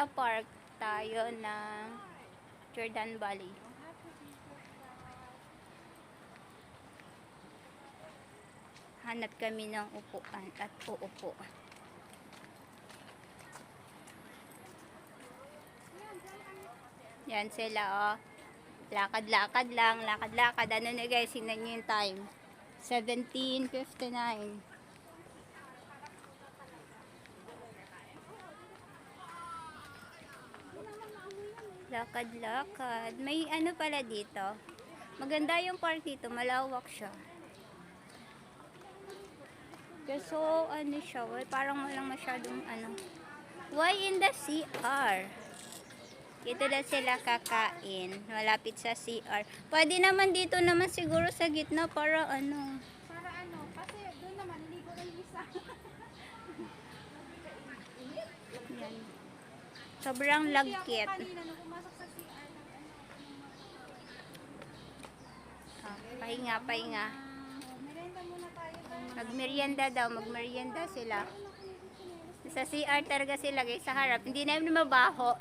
Nasa park tayo ng Jordan Valley. Hanap kami ng upuan at uupo. Yan sila, oh. Lakad-lakad lang, lakad-lakad. Ano na guys, tingnan nyo yung time. 17:59. Lakad-lakad. May ano pala dito. Maganda yung park dito, malawak siya. Kaso ano siya, parang walang masyadong ano. Why in the CR? Dito na sila kakain. Malapit sa CR. Pwede naman dito naman siguro sa gitna para ano. Para ano, kasi doon naman, ligo na yung isa. Yan. Sobrang lagkit. Kanina, nung pumasok sa CR, Pahinga, pahinga. merienda muna tayo. Magmerienda daw, magmerienda sila. Sa CR talaga sila guys, sa harap. Hindi na mabaho.